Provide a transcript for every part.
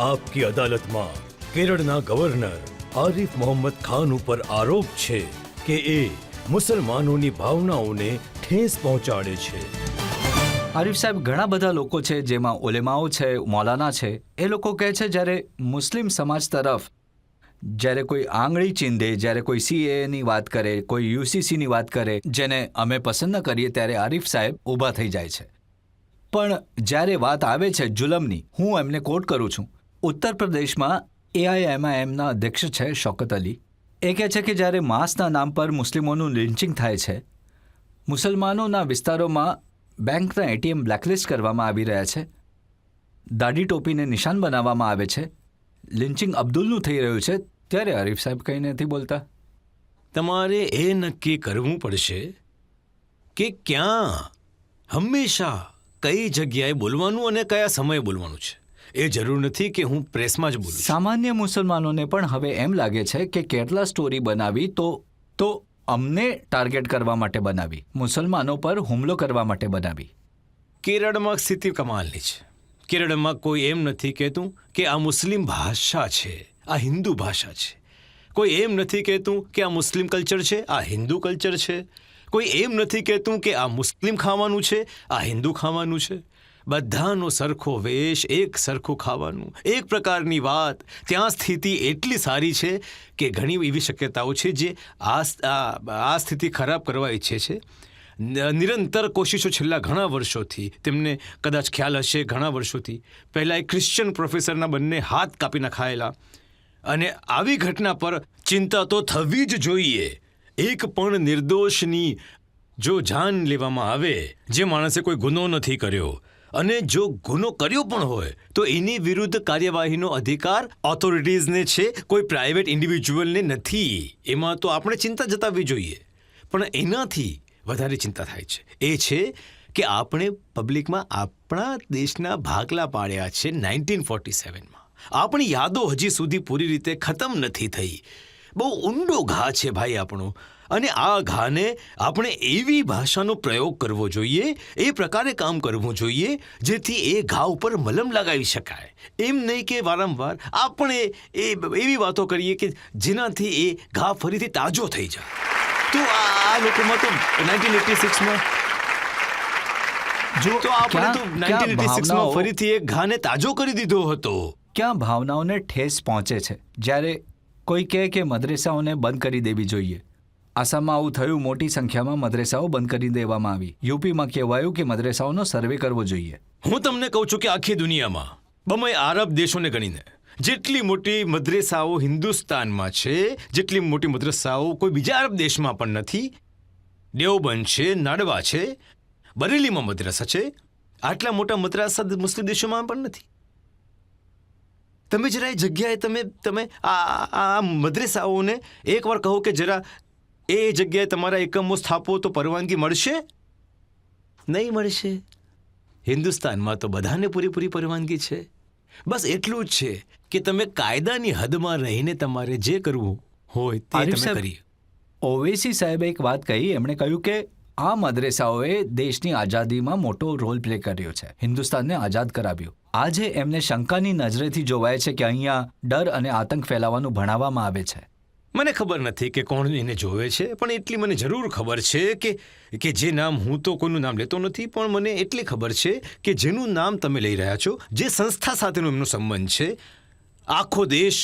આપકી અદાલતમાં કેરળના ગવર્નર આરિફ મોહમ્મદ ખાન ઉપર આરોપ છે કે એ મુસલમાનોની ભાવનાઓને ઠેસ પહોંચાડે છે. આરિફ સાહેબ, ઘણા બધા લોકો છે જેમાં ઉલેમાઓ છે, મૌલાના છે, એ લોકો કહે છે જ્યારે મુસ્લિમ સમાજ તરફ જ્યારે કોઈ આંગળી ચીંધે, જ્યારે કોઈ CAAની વાત કરે, કોઈ UCCની વાત કરે, જેને અમે પસંદ ન કરીએ, ત્યારે આરિફ સાહેબ ઊભા થઈ જાય છે. પણ જ્યારે વાત આવે છે જુલમની, હું એમને કોટ કરું છું, ઉત્તર પ્રદેશમાં AIMIMના અધ્યક્ષ છે શૌકત અલી, એ કહે છે કે જ્યારે માંસના નામ પર મુસ્લિમોનું લિન્ચિંગ થાય છે, મુસલમાનોના વિસ્તારોમાં બેંકના ATM બ્લેકલિસ્ટ કરવામાં આવી રહ્યા છે, દાઢી ટોપીને નિશાન બનાવવામાં આવે છે, લિન્ચિંગ અબ્દુલનું થઈ રહ્યું છે, ત્યારે આરિફ સાહેબ કંઈ નથી બોલતા. તમારે એ નક્કી કરવું પડશે કે ક્યાં, હંમેશા કઈ જગ્યાએ બોલવાનું અને કયા સમયે બોલવાનું છે. એ જરૂર નથી કે હું પ્રેસમાં જ બોલું. સામાન્ય મુસલમાનોને પણ હવે એમ લાગે છે કે કેરલા સ્ટોરી બનાવી તો અમને ટાર્ગેટ કરવા માટે બનાવી, મુસલમાનો પર હુમલો કરવા માટે બનાવી. કેરળમાં સ્થિતિ કમાલની છે. કેરળમાં કોઈ એમ નથી કહેતું કે આ મુસ્લિમ ભાષા છે, આ હિન્દુ ભાષા છે. કોઈ એમ નથી કહેતું કે આ મુસ્લિમ કલ્ચર છે, આ હિન્દુ કલ્ચર છે. કોઈ એમ નથી કહેતું કે આ મુસ્લિમ ખાવાનું છે, આ હિન્દુ ખાવાનું છે. બધાનો સરખો વેશ, એક સરખું ખાવાનું, એક પ્રકારની વાત. ત્યાં સ્થિતિ એટલી સારી છે કે ઘણી એવી શક્યતાઓ છે જે આ સ્થિતિ ખરાબ કરવા ઈચ્છે છે. નિરંતર કોશિશો છેલ્લા ઘણા વર્ષોથી, તેમને કદાચ ખ્યાલ હશે, ઘણા વર્ષોથી પહેલાં એક ક્રિશ્ચિયન પ્રોફેસરના બંને હાથ કાપી નખાયેલા. અને આવી ઘટના પર ચિંતા તો થવી જ જોઈએ. એક પણ નિર્દોષની જો જાન લેવામાં આવે, જે માણસે કોઈ ગુનો નથી કર્યો, અને જો ગુનો કર્યો પણ હોય તો એની વિરુદ્ધ કાર્યવાહીનો અધિકાર ઓથોરિટીઝને છે, કોઈ પ્રાઇવેટ ઇન્ડિવિજ્યુઅલને નથી. એમાં તો આપણે ચિંતા જતાવવી જોઈએ. પણ એનાથી વધારે ચિંતા થાય છે એ છે કે આપણે પબ્લિકમાં આપણા દેશના ભાગલા પાડ્યા છે 1947માં. આપણી યાદો હજી સુધી પૂરી રીતે ખતમ નથી થઈ. બહુ ઊંડો ઘા છે ભાઈ આપણો. અને આ ઘાને આપણે એવી ભાષાનો પ્રયોગ કરવો જોઈએ, એ પ્રકારે કામ કરવું જોઈએ જેથી એ ઘા ઉપર મલમ લગાવી શકાય. એમ નહીં કે વારંવાર આપણે એવી વાતો કરીએ કે જેનાથી એ ઘા ફરીથી તાજો થઈ જાય. તો આ લોકોમાં તો 1986માં જો તો આપણે તો 1986માં ફરીથી એક ઘાને તાજો કરી દીધો હતો. ક્યાં ભાવનાઓને ઠેસ પહોંચે છે જ્યારે કોઈ કહે કે મદ્રેસાઓને બંધ કરી દેવી જોઈએ. આસામમાં આવું થયું, મોટી સંખ્યામાં મદ્રેસાઓ બંધ કરી દેવામાં આવી. યુપીમાં કહેવાયું કે મદ્રેસાઓનો સર્વે કરવો જોઈએ. હું તમને કહું છું કે આખી દુનિયામાં બમે આરબ દેશોને ગણીને જેટલી મોટી મદ્રેસાઓ હિન્દુસ્તાનમાં છે, જેટલી મોટી મદ્રેસાઓ કોઈ બીજા અરબ દેશમાં પણ નથી. દેવબંધ છે, નાડવા છે, બરેલીમાં મદ્રસા છે. આટલા મોટા મદ્રસા મુસ્લિમ દેશોમાં પણ નથી. તમે જરા એ જગ્યાએ તમે આ મદ્રેસાઓને એકવાર કહો કે જરા એ જગ્યાએ તમારા એકમો સ્થાપો તો પરવાનગી મળશે? નહીં મળશે. હિન્દુસ્તાનમાં તો બધાને પૂરેપૂરી પરવાનગી છે. બસ એટલું જ છે કે તમે કાયદાની હદમાં રહીને તમારે જે કરવું હોય તે તમે કરી. ઓવૈસી સાહેબે એક વાત કહી. એમણે કહ્યું કે આ મદ્રેસાઓએ દેશની આઝાદીમાં મોટો રોલ પ્લે કર્યો છે, હિન્દુસ્તાનને આઝાદ કરાવ્યું. આજે એમને શંકાની નજરેથી જોવાય છે કે અહીંયા ડર અને આતંક ફેલાવવાનું ભણાવવામાં આવે છે. મને ખબર નથી કે કોણ એને જોવે છે, પણ એટલી મને જરૂર ખબર છે કે જે નામ, હું તો કોઈનું નામ લેતો નથી, પણ મને એટલી ખબર છે કે જેનું નામ તમે લઈ રહ્યા છો, જે સંસ્થા સાથેનો એમનો સંબંધ છે, આખો દેશ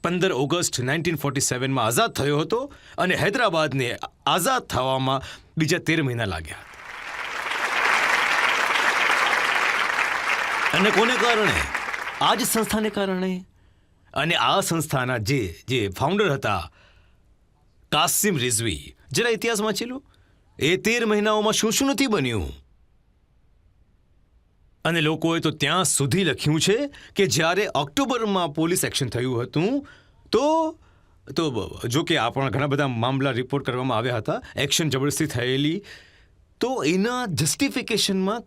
15 ઓગસ્ટ 1947માં આઝાદ થયો હતો અને હૈદરાબાદને આઝાદ થવામાં બીજા 13 મહિના લાગ્યા. અને કોને કારણે? આ જ સંસ્થાને કારણે. અને આ સંસ્થાના જે ફાઉન્ડર હતા કાસિમ રિઝવી, જરા ઇતિહાસ વાંચી લો. એ 13 મહિનાઓમાં શું શું નથી બન્યું. અને લોકોએ તો ત્યાં સુધી લખ્યું છે કે જ્યારે ઓક્ટોબરમાં પોલીસ એક્શન થયું હતું તો જો કે આપણા ઘણા બધા મામલા રિપોર્ટ કરવામાં આવ્યા હતા, એક્શન જબરદસ્તી થયેલી, તો એના જસ્ટિફિકેશનમાં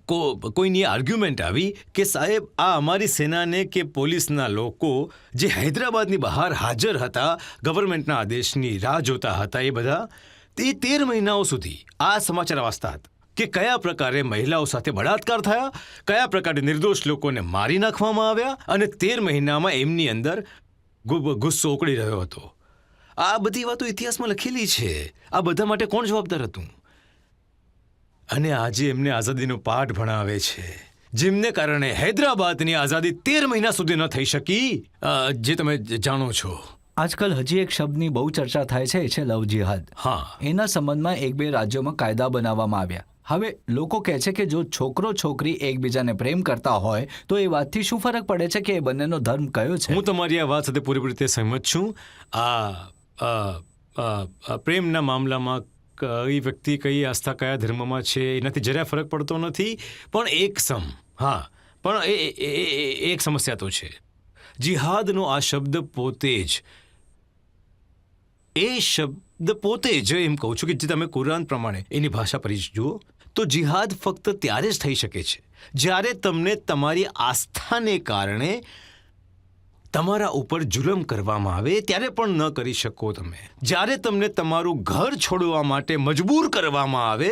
કોઈની આર્ગ્યુમેન્ટ આવી કે સાહેબ આ અમારી સેનાને કે પોલીસના લોકો જે હૈદરાબાદની બહાર હાજર હતા, ગવર્મેન્ટના આદેશની રાહ જોતા હતા, એ બધા તે 13 મહિનાઓ સુધી આ સમાચાર વાંચતા હતા. કે કયા પ્રકારે મહિલાઓ સાથે બળાત્કાર થયા, કયા પ્રકારે નિર્દોષ લોકોને મારી નાખવામાં આવ્યા, અને 13 મહિનામાં એમની અંદર ગુસ્સો ઉકળી રહ્યો હતો. આ બધી વાતો ઇતિહાસમાં લખેલી છે. આ બધા માટે કોણ જવાબદાર હતું? અને આજે એમને આઝાદીનો પાઠ ભણાવે છે, જેમને કારણે હૈદરાબાદની આઝાદી 13 મહિના સુધી ન થઈ શકી, જે તમે જાણો છો. આજકાલ હજી એક શબ્દની બહુ ચર્ચા થાય છે, એ છે લવ જિહાદ. હા, એના સંબંધમાં 1-2 રાજ્યોમાં કાયદા બનાવવામાં આવ્યા. હવે લોકો કહે છે કે જો છોકરો છોકરી એકબીજાને પ્રેમ કરતા હોય તો એ વાતથી શું ફરક પડે છે કે એ બંનેનો ધર્મ કયો છે? હું તમારી આ વાત સાથે પૂરેપૂરી રીતે સહમત છું. પ્રેમના મામલામાં કઈ વ્યક્તિ કઈ આસ્થા કયા ધર્મમાં છે એનાથી જરાય ફરક પડતો નથી. પણ એક સમસ્યા તો છે. જિહાદનો આ શબ્દ પોતે જ એમ કહું છું કે જે તમે કુરાન પ્રમાણે એની ભાષા પર જુઓ તો જિહાદ ફક્ત ત્યારે જ થઈ શકે છે જ્યારે તમને તમારી આસ્થાને કારણે તમારા ઉપર જુલમ કરવામાં આવે, ત્યારે પણ ન કરી શકો તમે. જ્યારે તમને તમારું ઘર છોડવા માટે મજબૂર કરવામાં આવે,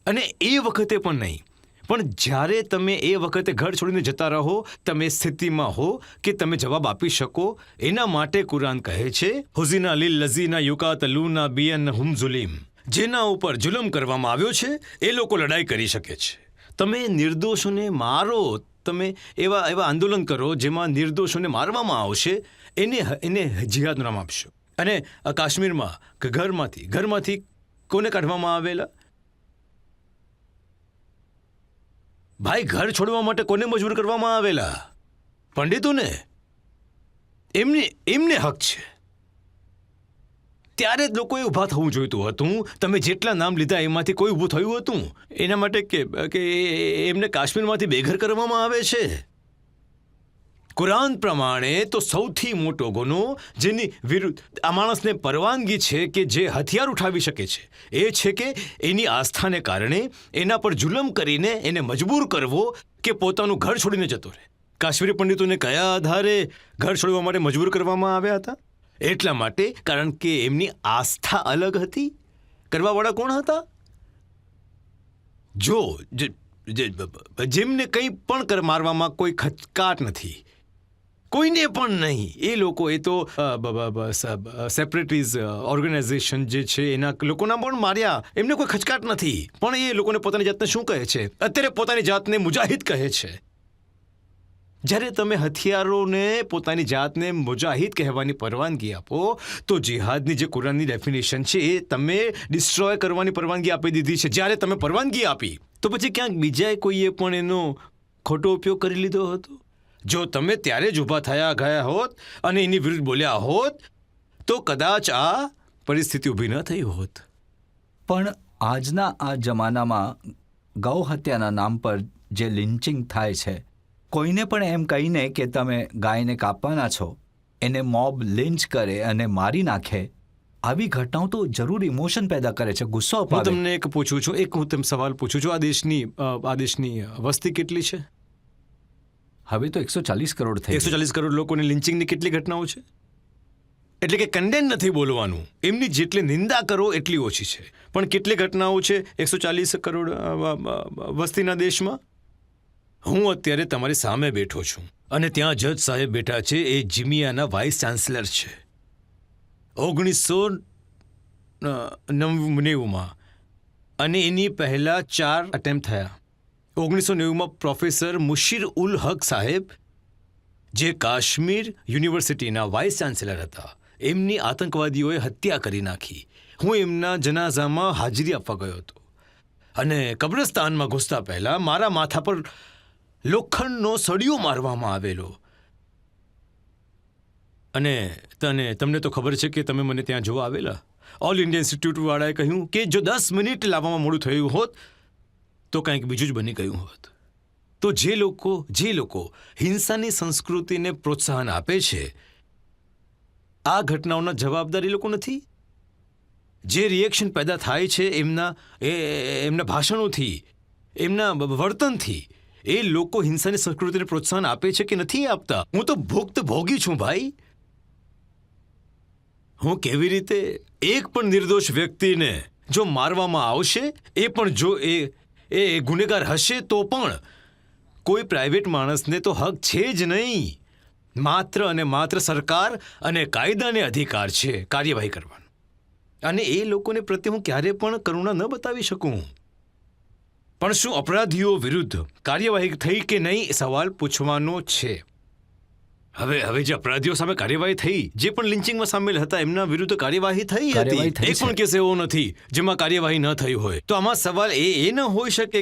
અને એ વખતે પણ નહીં, પણ જ્યારે તમે એ વખતે ઘર છોડીને જતા રહો, તમે સ્થિતિમાં હો કે તમે જવાબ આપી શકો, એના માટે કુરાન કહે છે હુઝિના લિલ લઝીના યુકાતલૂના બિઅન્નહુમ ઝુલિમ. જેના ઉપર જુલમ કરવામાં આવ્યો છે એ લોકો લડાઈ કરી શકે છે. તમે નિર્દોષોને મારો, તમે એવા આંદોલન કરો જેમાં નિર્દોષોને મારવામાં આવશે, એને જિહાદનું નામ આપશો. અને કાશ્મીરમાં ઘરમાંથી કોને કાઢવામાં આવેલા? ભાઈ, ઘર છોડવા માટે કોને મજબૂર કરવામાં આવેલા? પંડિતોને. એમને હક છે. ત્યારે જ લોકોએ ઊભા થવું જોઈતું હતું. તમે જેટલા નામ લીધા એમાંથી કોઈ ઊભું થયું હતું એના માટે કે એમને કાશ્મીરમાંથી બેઘર કરવામાં આવે છે? કુરાન પ્રમાણે તો સૌથી મોટો ગુનો જેની વિરુદ્ધ આ માણસને પરવાનગી છે કે જે હથિયાર ઉઠાવી શકે છે, એ છે કે એની આસ્થાને કારણે એના પર જુલમ કરીને એને મજબૂર કરવો કે પોતાનું ઘર છોડીને જતો રહે. કાશ્મીરી પંડિતોને કયા આધારે ઘર છોડવા માટે મજબૂર કરવામાં આવ્યા હતા? એટલા માટે કારણ કે એમની આસ્થા અલગ હતી. કરવાવાળા કોણ હતા? જેમને કંઈ પણ મારવામાં કોઈ ખચકાટ નથી, કોઈને પણ નહીં. એ લોકો એ તો સેપરેટિસ્ટ ઓર્ગેનાઇઝેશન જે છે એના લોકોના પણ માર્યા, એમને કોઈ ખચકાટ નથી. પણ એ લોકોને પોતાની જાતને શું કહે છે? અત્યારે પોતાની જાતને મુજાહિદ કહે છે. જ્યારે તમે હથિયારોને પોતાની જાતને મુજાહિદ કહેવાની પરવાનગી આપો તો જિહાદની જે કુરાનની ડેફિનેશન છે એ તમે ડિસ્ટ્રોય કરવાની પરવાનગી આપી દીધી છે. જ્યારે તમે પરવાનગી આપી તો પછી ક્યાંક બીજાએ કોઈએ પણ એનો ખોટો ઉપયોગ કરી લીધો હતો. જો તમે ત્યારે જ ઊભા થયા ગયા હોત અને એની વિરુદ્ધ બોલ્યા હોત તો કદાચ આ પરિસ્થિતિ ઊભી ન થઈ હોત. પણ આજના આ જમાનામાં ગૌ હત્યાના નામ પર જે લિન્ચિંગ થાય છે, કોઈને પણ એમ કહીને કે તમે ગાયને કાપવાના છો, એને મોબ લિન્ચ કરે અને મારી નાખે, આવી ઘટનાઓ તો જરૂર ઇમોશન પેદા કરે છે, ગુસ્સો હું અપાવે. તમને હું તમને સવાલ પૂછું છું. આ દેશની વસ્તી કેટલી છે? હવે તો 140 કરોડ થઈ. 140 કરોડ લોકોની લિન્ચિંગની કેટલી ઘટનાઓ છે? એટલે કે કન્ડેન નથી બોલવાનું, એમની જેટલી નિંદા કરો એટલી ઓછી છે. પણ કેટલી ઘટનાઓ છે 140 કરોડ વસ્તીના દેશમાં? હું અત્યારે તમારી સામે બેઠો છું અને ત્યાં જજ સાહેબ બેઠા છે. એ જીમિયાના વાઇસ ચાન્સલર છે. 1990માં અને એની પહેલા 4 અટેમ્પ્ટ થયા. 1990માં પ્રોફેસર મુશીર ઉલ હક સાહેબ, જે કાશ્મીર યુનિવર્સિટીના વાઇસ ચાન્સેલર હતા, એમની આતંકવાદીઓએ હત્યા કરી નાખી. હું એમના જનાઝામાં હાજરી આપવા ગયો હતો અને કબ્રસ્તાનમાં ઘૂસતા પહેલા મારા માથા પર લોખંડનો સળિયો મારવામાં આવેલો. અને તમને તો ખબર છે કે તમે મને ત્યાં જોવા આવેલા. ઓલ ઇન્ડિયા ઇન્સ્ટિટ્યૂટવાળાએ કહ્યું કે જો 10 મિનિટ લાવવામાં મોડું થયું હોત તો કંઈક બીજું જ બની ગયું હોત. તો જે લોકો હિંસાની સંસ્કૃતિને પ્રોત્સાહન આપે છે, આ ઘટનાઓના જવાબદાર એ લોકો નથી. જે રિએક્શન પેદા થાય છે એમના ભાષણોથી, એમના વર્તનથી, એ લોકો હિંસાની સંસ્કૃતિને પ્રોત્સાહન આપે છે કે નથી આપતા? હું તો ભોગી છું ભાઈ. હું કેવી રીતે એક પણ નિર્દોષ વ્યક્તિને જો મારવામાં આવશે એ પણ જો એ ગુનેગાર હશે તો પણ કોઈ પ્રાઇવેટ માણસને તો હક છે જ નહીં. માત્ર અને માત્ર સરકાર અને કાયદાને અધિકાર છે કાર્યવાહી કરવાનો. અને એ લોકોને પ્રત્યે હું ક્યારે પણ કરુણા ન બતાવી શકું. પણ શું અપરાધીઓ વિરુદ્ધ કાર્યવાહી થઈ કે નહીં એ સવાલ પૂછવાનો છે. હવે જે અપરાધીઓ સામે કાર્યવાહી થઈ, જે પણ લિન્ચિંગમાં સામેલ હતા એમના વિરુદ્ધ કાર્યવાહી થઈ હતી. એક પણ કેસ એવો નથી જેમાં કાર્યવાહી ન થઈ હોય. તો આમાં સવાલ એ ન હોઈ શકે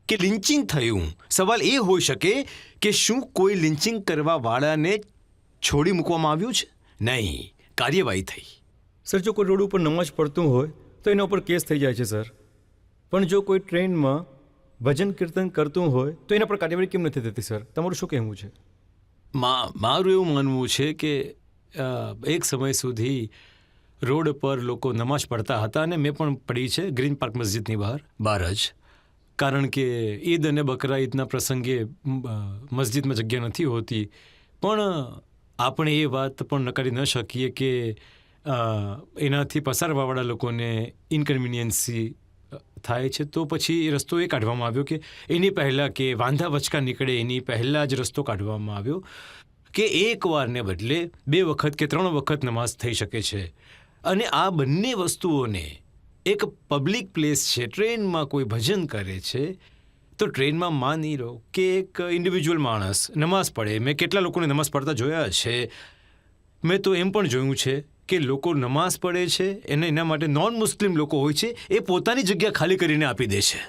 કે લિન્ચિંગ થયું. સવાલ એ હોઈ શકે કે શું કોઈ લિન્ચિંગ કરવા વાળાને છોડી મૂકવામાં આવ્યું છે? નહીં, કાર્યવાહી થઈ. સર, જો કોઈ રોડ ઉપર નમાજ પડતું હોય તો એના ઉપર કેસ થઈ જાય છે સર. પણ જો કોઈ ટ્રેનમાં ભજન કીર્તન કરતું હોય તો એના પર કાર્યવાહી કેમ નથી થતી સર? તમારું શું કહેવું છે? મારું એવું માનવું છે કે એક સમય સુધી રોડ પર લોકો નમાઝ પડતા હતા અને મેં પણ પડી છે ગ્રીન પાર્ક મસ્જિદની બહાર જ. કારણ કે ઈદ અને બકરા ઈદના પ્રસંગે મસ્જિદમાં જગ્યા નથી હોતી. પણ આપણે એ વાત પણ નકારી ન શકીએ કે એનાથી પસારવાવાળા લોકોને ઇન્કન્વિનિયન્સી થાય છે. તો પછી એ રસ્તો એ કાઢવામાં આવ્યો કે એની પહેલાં કે વાંધા વચકા નીકળે એની પહેલાં જ રસ્તો કાઢવામાં આવ્યો કે એક વારને બદલે 2 વખત કે 3 વખત નમાઝ થઈ શકે છે. અને આ બંને વસ્તુઓને એક પબ્લિક પ્લેસ છે, ટ્રેનમાં કોઈ ભજન કરે છે તો ટ્રેનમાં માની લો કે એક ઇન્ડિવિજ્યુઅલ માણસ નમાઝ પડે. મેં કેટલા લોકોને નમાઝ પડતા જોયા છે. મેં તો એમ પણ જોયું છે કે લોકો નમાઝ પડે છે અને એના માટે નોન મુસ્લિમ લોકો હોય છે એ પોતાની જગ્યા ખાલી કરીને આપી દે છે.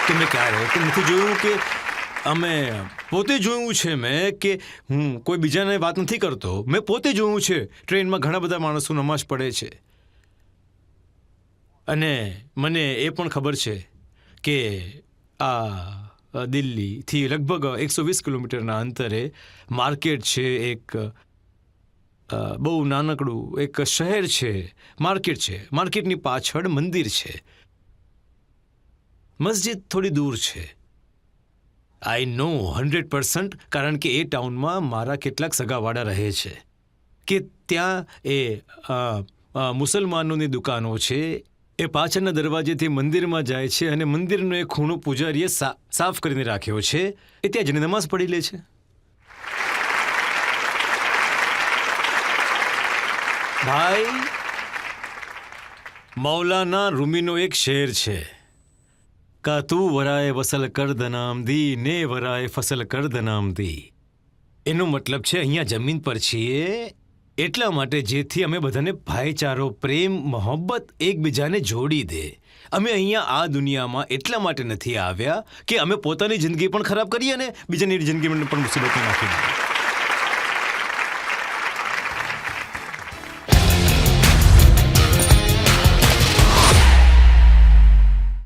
તમે ક્યારે તો નથી જોયું કે અમે પોતે જોયું છે મેં કે હું કોઈ બીજાને વાત નથી કરતો, મેં પોતે જોયું છે ટ્રેનમાં ઘણા બધા માણસો નમાઝ પડે છે. અને મને એ પણ ખબર છે કે આ દિલ્હીથી લગભગ 120 કિલોમીટરના અંતરે માર્કેટ છે, એક બહુ નાનકડું એક શહેર છે, માર્કેટ છે. માર્કેટની પાછળ મંદિર છે, મસ્જિદ થોડી દૂર છે. આઈ નો 100%, કારણ કે એ ટાઉનમાં મારા કેટલાક સગાવાળા રહે છે કે ત્યાં એ મુસલમાનોની દુકાનો છે. એ પાછળના દરવાજેથી મંદિરમાં જાય છે અને મંદિરનો એક ખૂણો પૂજારીએ સાફ કરીને રાખ્યો છે. એ ત્યાં જઈને નમાઝ પઢી લે છે. ભાઈ, મૌલાના રૂમીનો એક શેર છે, કા તું વરાય વસલ કરદ નામદી ને વરાય ફસલ કરદ નામદી. એનો મતલબ છે અહીંયા જમીન પર છીએ એટલા માટે જેથી અમે બધાને ભાઈચારો, પ્રેમ, મોહબ્બત એકબીજાને જોડી દે. અમે અહીંયા આ દુનિયામાં એટલા માટે નથી આવ્યા કે અમે પોતાની જિંદગી પણ ખરાબ કરીએ અને બીજાની જિંદગીમાં પણ મુસીબતમાં નાખી દઈએ.